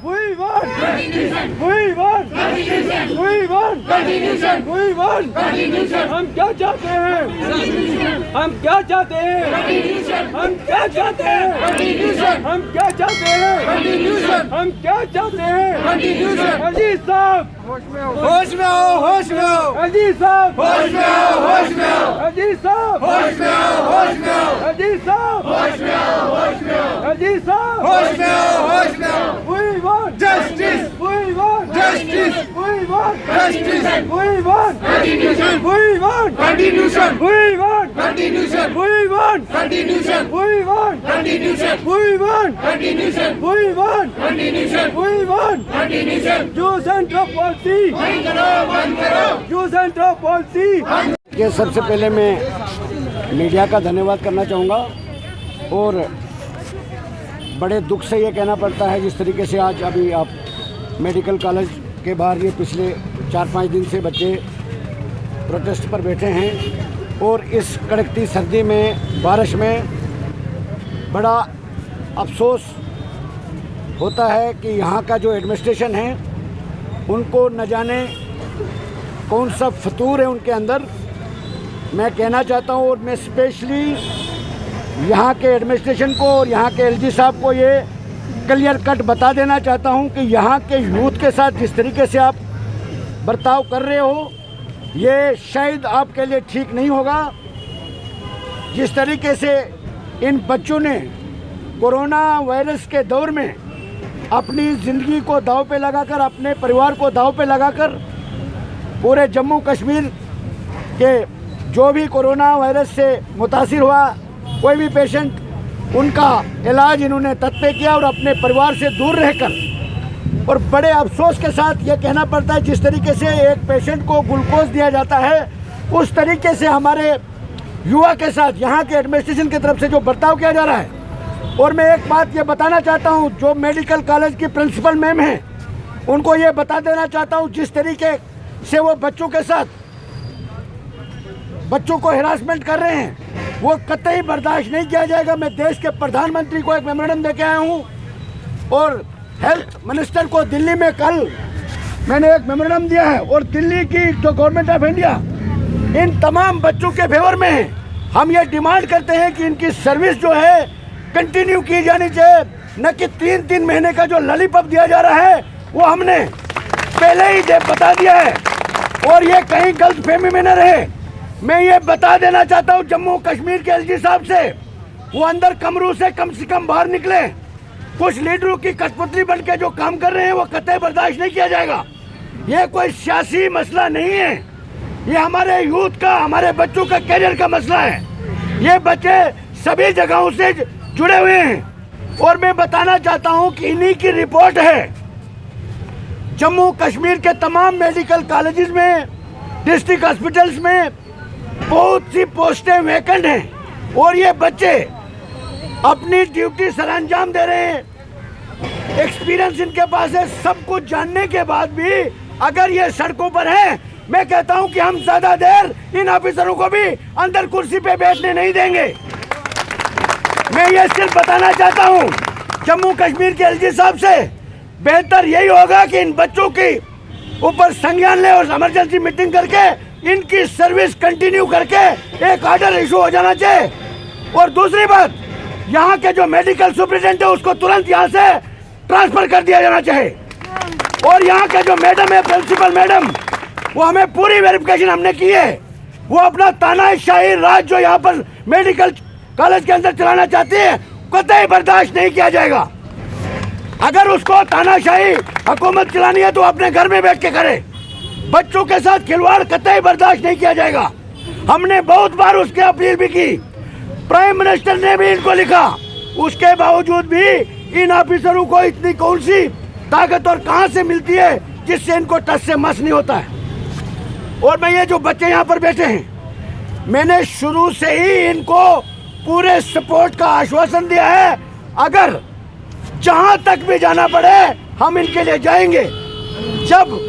We want continuation. We want continuation. We want continuation. We want continuation. हम क्या चाहते हैं? हम क्या चाहते हैं? continuation. हम क्या चाहते हैं? continuation. हम क्या चाहते हैं? continuation. हम क्या चाहते हैं? continuation. अजीज साहब होश में आओ, होश में आओ, होश में आओ। अजीज साहब होश में आओ, होश में आओ। अजीज साहब होश में आओ, होश में आओ। अजीज साहब होश में आओ, होश में आओ। अजीज साहब होश में आओ, होश में आओ। We want justice. We want justice. We want justice. We want continuation. We want continuation. We want continuation. We want continuation. We want continuation. We want continuation. We want continuation. We want continuation. Jews and drug policy. बंद करो, बंद करो। Jews and drug policy. ये सबसे पहले मैं media का धन्यवाद करना चाहूँगा और बड़े दुख से ये कहना पड़ता है जिस तरीके से आज अभी आप मेडिकल कॉलेज के बाहर ये पिछले 4-5 दिन से बच्चे प्रोटेस्ट पर बैठे हैं और इस कड़कती सर्दी में बारिश में बड़ा अफसोस होता है कि यहाँ का जो एडमिनिस्ट्रेशन है उनको न जाने कौन सा फतूर है उनके अंदर। मैं कहना चाहता हूँ और मैं स्पेशली यहाँ के एडमिनिस्ट्रेशन को और यहाँ के एलजी साहब को ये क्लियर कट बता देना चाहता हूँ कि यहाँ के यूथ के साथ जिस तरीके से आप बर्ताव कर रहे हो ये शायद आपके लिए ठीक नहीं होगा। जिस तरीके से इन बच्चों ने कोरोना वायरस के दौर में अपनी ज़िंदगी को दांव पे लगाकर, अपने परिवार को दांव पे लगाकर पूरे जम्मू कश्मीर के जो भी कोरोना वायरस से मुतासिर हुआ कोई भी पेशेंट उनका इलाज इन्होंने तत्पे किया और अपने परिवार से दूर रहकर, और बड़े अफसोस के साथ ये कहना पड़ता है जिस तरीके से एक पेशेंट को ग्लूकोज दिया जाता है उस तरीके से हमारे युवा के साथ यहाँ के एडमिनिस्ट्रेशन की तरफ से जो बर्ताव किया जा रहा है। और मैं एक बात ये बताना चाहता हूँ, जो मेडिकल कॉलेज की प्रिंसिपल मैम हैं उनको ये बता देना चाहता हूँ जिस तरीके से वो बच्चों के साथ बच्चों को हिरासमेंट कर रहे हैं वो कतई बर्दाश्त नहीं किया जाएगा। मैं देश के प्रधानमंत्री को एक मेमोरेंडम दे के आया हूँ और हेल्थ मिनिस्टर को दिल्ली में कल मैंने एक मेमोरेंडम दिया है और दिल्ली की जो गवर्नमेंट ऑफ इंडिया इन तमाम बच्चों के फेवर में है। हम ये डिमांड करते हैं कि इनकी सर्विस जो है कंटिन्यू की जानी चाहिए, न कि 3-3 महीने का जो लॉलीपॉप दिया जा रहा है वो हमने पहले ही बता दिया है और ये कहीं गलतफहमी में न रहे। मैं ये बता देना चाहता हूँ जम्मू कश्मीर के एलजी साहब से, वो अंदर कमरू से कम बाहर निकले। कुछ लीडरों की कठपुतली बन के जो काम कर रहे हैं वो कतई बर्दाश्त नहीं किया जाएगा। ये कोई सियासी मसला नहीं है, ये हमारे यूथ का, हमारे बच्चों का कैरियर का मसला है। ये बच्चे सभी जगहों से जुड़े हुए हैं और मैं बताना चाहता हूँ कि इन्हीं की रिपोर्ट है जम्मू कश्मीर के तमाम मेडिकल कॉलेजेस में, डिस्ट्रिक्ट हॉस्पिटल्स में बहुत सी पोस्टें वैकेंट हैं और ये बच्चे अपनी ड्यूटी सरअंजाम दे रहे हैं। एक्सपीरियंस इनके पास है, सब कुछ जानने के बाद भी अगर ये सड़कों पर हैं, मैं कहता हूं कि हम ज्यादा देर इन ऑफिसरों को भी अंदर कुर्सी पे बैठने नहीं देंगे। मैं ये सिर्फ बताना चाहता हूं जम्मू कश्मीर के एलजी साहब से, बेहतर यही होगा कि इन बच्चों के ऊपर संज्ञान ले और इमरजेंसी मीटिंग करके इनकी सर्विस कंटिन्यू करके एक ऑर्डर इशू हो जाना चाहिए। और दूसरी बात, यहाँ के जो मेडिकल सुप्रिटेंडेंट है उसको तुरंत यहाँ से ट्रांसफर कर दिया जाना चाहिए। और यहाँ के जो मैडम है, प्रिंसिपल मैडम, वो हमें पूरी वेरिफिकेशन हमने की है, वो अपना तानाशाही राज जो यहाँ पर मेडिकल कॉलेज के अंदर चलाना चाहती है कतई बर्दाश्त नहीं किया जाएगा। अगर उसको तानाशाही हुकूमत चलानी है तो अपने घर में बैठ के करे, बच्चों के साथ खिलवाड़ कतई बर्दाश्त नहीं किया जाएगा। हमने बहुत बार उसकी अपील भी की, प्राइम मिनिस्टर ने भी इनको लिखा, उसके बावजूद भी इन ऑफिसरों को इतनी कौन सी ताकत और कहां से मिलती है जिससे इनको टस से मस नहीं होता है। और मैं ये जो बच्चे यहाँ पर बैठे हैं, मैंने शुरू से ही इनको पूरे सपोर्ट का आश्वासन दिया है, अगर जहां तक भी जाना पड़े हम इनके लिए जाएंगे। जब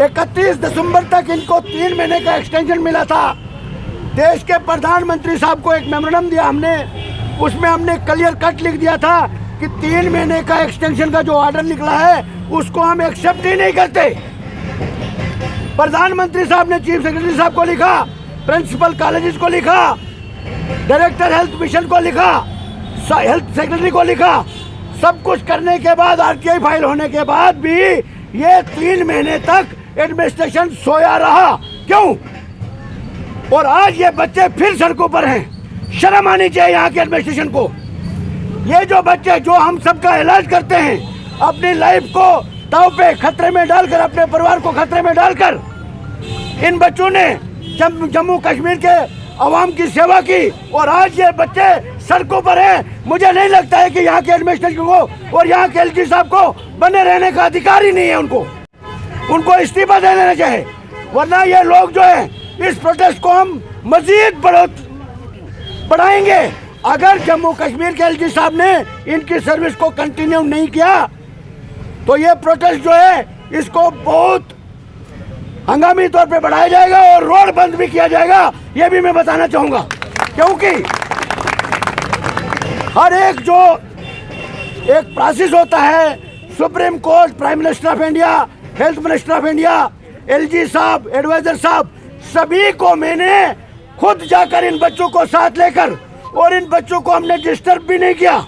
31 दिसंबर तक इनको 3 महीने का एक्सटेंशन मिला था, देश के प्रधानमंत्री साहब को एक मेमोरेंडम दिया हमने उसमें हमने क्लियर कट लिख दिया था कि 3 महीने का एक्सटेंशन का जो ऑर्डर निकला है उसको हम एक्सेप्ट ही नहीं करते। प्रधानमंत्री साहब ने चीफ सेक्रेटरी साहब को लिखा, प्रिंसिपल कॉलेजेस को लिखा, डायरेक्टर हेल्थ मिशन को लिखा, हेल्थ सेक्रेटरी को लिखा। सब कुछ करने के बाद, आरटीआई फाइल होने के बाद भी ये 3 महीने तक एडमिनिस्ट्रेशन सोया रहा। क्यों? और आज ये बच्चे फिर सड़कों पर हैं। शर्म आनी चाहिए यहाँ के एडमिनिस्ट्रेशन को। ये जो बच्चे जो हम सबका इलाज करते हैं, अपनी लाइफ को दांव पे खतरे में डालकर, अपने परिवार को खतरे में डालकर, इन बच्चों ने जम्मू कश्मीर के अवाम की सेवा की और आज ये बच्चे सड़कों पर हैं। मुझे नहीं लगता है कि यहाँ के एडमिनिस्ट्रेशन को और यहाँ के एलजी साहब को बने रहने का अधिकार ही नहीं है। उनको इस्तीफा दे देना चाहिए, वरना ये लोग जो है इस प्रोटेस्ट को हम मजीद बढ़ाएंगे। अगर जम्मू कश्मीर के एलजी साहब ने इनकी सर्विस को कंटिन्यू नहीं किया तो ये प्रोटेस्ट जो है इसको बहुत हंगामी तौर पे बढ़ाया जाएगा और रोड बंद भी किया जाएगा। ये भी मैं बताना चाहूंगा, क्योंकि हर एक जो एक प्रोसेस होता है, supreme court, prime minister of India, health minister of India, LG साहब, एडवाइजर साहब, सभी को मैंने खुद जाकर इन बच्चों को साथ लेकर, और इन बच्चों को हमने डिस्टर्ब भी नहीं किया।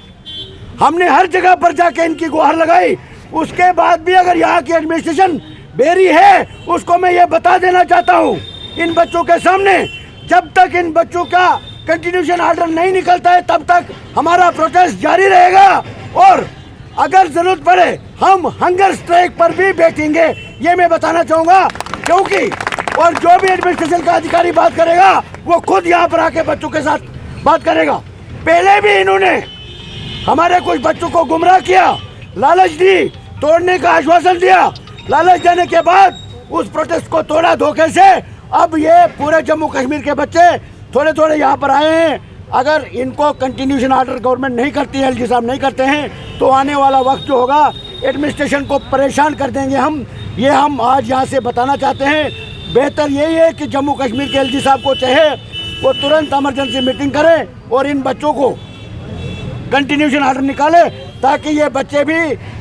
हमने हर जगह पर जाकर इनकी गुहार लगाई। उसके बाद भी अगर यहाँ की एडमिनिस्ट्रेशन बेरी है, उसको मैं ये बता देना चाहता हूँ इन बच्चों के सामने, जब तक इन बच्चों का कंटिन्यूशन ऑर्डर नहीं निकलता है तब तक हमारा प्रोटेस्ट जारी रहेगा। और अगर जरूरत पड़े हम हंगर स्ट्राइक पर भी बैठेंगे, ये मैं बताना चाहूँगा। क्योंकि और जो भी एडमिनिस्ट्रेशन का अधिकारी बात करेगा वो खुद यहाँ पर आके बच्चों के साथ बात करेगा। पहले भी इन्होंने हमारे कुछ बच्चों को गुमराह किया, लालच दी, तोड़ने का आश्वासन दिया। लालच देने के बाद उस प्रोटेस्ट को तोड़ा धोखे से। अब ये पूरे जम्मू कश्मीर के बच्चे थोड़े थोड़े यहाँ पर आए हैं। अगर इनको कंटिन्यूशन ऑर्डर गवर्नमेंट नहीं करती है, एलजी साहब नहीं करते हैं, तो आने वाला वक्त जो होगा एडमिनिस्ट्रेशन को परेशान कर देंगे हम। ये हम आज यहाँ से बताना चाहते हैं। बेहतर यही है कि जम्मू कश्मीर के एलजी साहब को चाहे वो तुरंत इमरजेंसी मीटिंग करें और इन बच्चों को कंटिन्यूशन ऑर्डर निकाले, ताकि ये बच्चे भी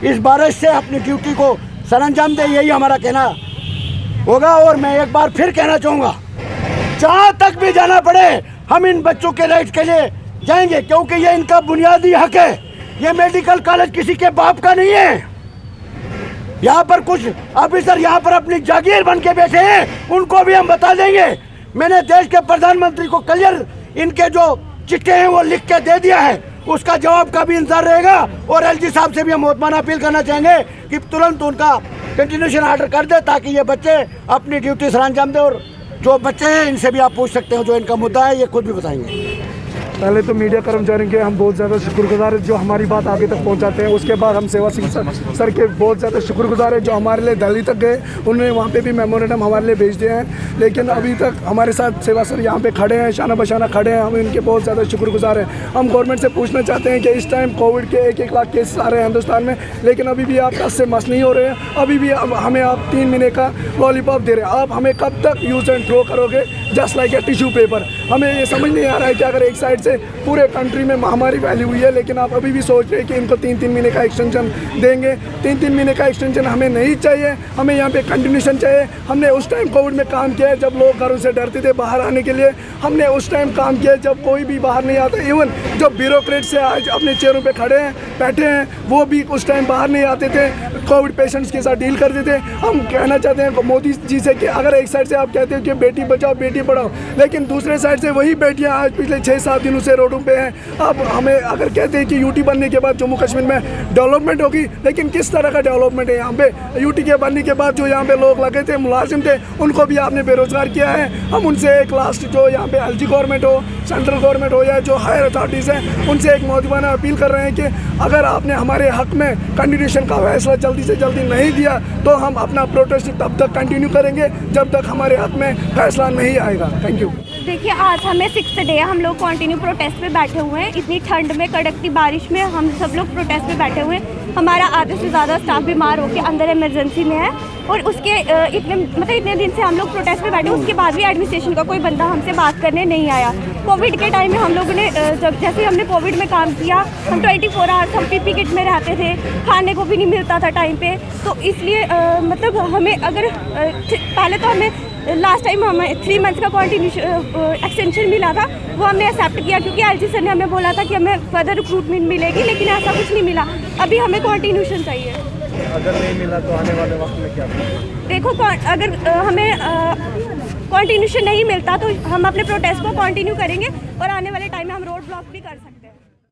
इस बारिश से अपनी ड्यूटी को सरअंजाम दे। यही हमारा कहना होगा। और मैं एक बार फिर कहना चाहूँगा, जहाँ तक भी जाना पड़े हम इन बच्चों के राइट के लिए जाएंगे, क्योंकि ये इनका बुनियादी हक है। ये मेडिकल कॉलेज किसी के बाप का नहीं है। यहाँ पर कुछ ऑफिसर यहाँ पर अपनी जागीर बन के बैठे हैं, उनको भी हम बता देंगे। मैंने देश के प्रधानमंत्री को क्लियर इनके जो चिट्ठे हैं वो लिख के दे दिया है, उसका जवाब का भी इंतजार रहेगा। और एलजी साहब से भी हम मुतमाना अपील करना चाहेंगे कि तुरंत उनका कंटिन्यूशन ऑर्डर कर दे, ताकि ये बच्चे अपनी ड्यूटी सरअंजाम दें। और जो बच्चे हैं इनसे भी आप पूछ सकते हो, जो इनका मुद्दा है ये खुद भी बताएंगे। पहले तो मीडिया कर्मचारियों के हम बहुत ज़्यादा शुक्रगुजार हैं जो हमारी बात आगे तक पहुंचाते हैं। उसके बाद हम सेवा सिंह सर के बहुत ज़्यादा शुक्रगुजार हैं जो हमारे लिए दिल्ली तक गए, उन्होंने वहाँ पे भी मेमोरेंडम हमारे लिए भेज दिए हैं। लेकिन अभी तक हमारे साथ सेवा सर यहाँ पे खड़े हैं, शाना बशाना खड़े हैं। हम इनके बहुत ज़्यादा शुक्रगुजार हैं। हम गवर्नमेंट से पूछना चाहते हैं कि इस टाइम कोविड के 1-1 लाख केसेस आ रहे हैं हिंदुस्तान में, लेकिन अभी भी आप 10 से मस नहीं हो रहे हैं। अभी भी हमें आप 3 महीने का लॉलीपॉप दे रहे हैं। आप हमें कब तक यूज़ एंड थ्रो करोगे just like a tissue paper? हमें ये समझ नहीं आ रहा है कि अगर एक साइड से पूरे कंट्री में महामारी फैली हुई है, लेकिन आप अभी भी सोच रहे हैं कि इनको 3-3 महीने का एक्सटेंशन देंगे। 3-3 महीने का एक्सटेंशन हमें नहीं चाहिए, हमें यहाँ पे कंटिन्यूशन चाहिए। हमने उस टाइम कोविड में काम किया है जब लोग घरों से डरते थे बाहर आने के लिए। हमने उस टाइम काम किया है जब कोई भी बाहर नहीं आता। इवन जो ब्यूरोक्रेट से आज अपने चेयरों पे खड़े हैं, बैठे हैं, वो भी उस टाइम बाहर नहीं आते थे, कोविड पेशेंट्स के साथ डील करते थे। हम कहना चाहते हैं मोदी जी से कि अगर एक साइड से आप कहते हो कि बेटी बचाओ बेटी पढ़ाओ, लेकिन दूसरे साइड से वही बेटियां आज पिछले 6-7 दिनों से रोडों पे हैं। अब हमें अगर कहते हैं कि यूटी बनने के बाद जम्मू कश्मीर में डेवलपमेंट होगी, लेकिन किस तरह का डेवलपमेंट है यहाँ पे? यूटी के बनने के बाद जो यहाँ पे लोग लगे थे, मुलाजिम थे, उनको भी आपने बेरोजगार किया है। हम उनसे एक लास्ट जो यहाँ पे एलजी गवर्नमेंट हो, सेंट्रल गवर्नमेंट हो या जो हायर अथॉरिटीज़ हैं, उनसे एक मौजूदा अपील कर रहे हैं कि अगर आपने हमारे हक में कंटिन्यूशन का फैसला जल्दी से जल्दी नहीं दिया तो हम अपना प्रोटेस्ट तब तक कंटिन्यू करेंगे जब तक हमारे हक में फैसला नहीं आएगा। Thank you. देखिए, आज हमें 6th डे है, हम लोग कंटिन्यू प्रोटेस्ट पे बैठे हुए हैं। इतनी ठंड में, कड़कती बारिश में हम सब लोग प्रोटेस्ट पे बैठे हुए हैं। हमारा आधे से ज़्यादा स्टाफ बीमार होकर अंदर इमरजेंसी में है। और उसके इतने दिन से हम लोग प्रोटेस्ट पे बैठे, उसके बाद भी एडमिनिस्ट्रेशन का कोई बंदा हमसे बात करने नहीं आया। कोविड के टाइम में हम लोगों ने जैसे हमने कोविड में काम किया, हम 24 आवर्स हम पीपी किट में रहते थे, खाने को भी नहीं मिलता था टाइम पे। तो इसलिए मतलब हमें अगर पहले तो हमें लास्ट टाइम हमें 3 मंथ्स का कंटिन्यू एक्सटेंशन मिला था, वो हमने एक्सेप्ट किया क्योंकि एलजी सर ने हमें बोला था कि हमें फर्दर रिक्रूटमेंट मिलेगी, लेकिन ऐसा कुछ नहीं मिला। अभी हमें कंटिन्यूशन चाहिए। अगर नहीं मिला तो आने वाले वक्त में क्या? देखो अगर हमें कंटिन्यूशन नहीं मिलता तो हम अपने प्रोटेस्ट को कंटिन्यू करेंगे और आने वाले टाइम में हम रोड ब्लॉक भी कर सकते हैं।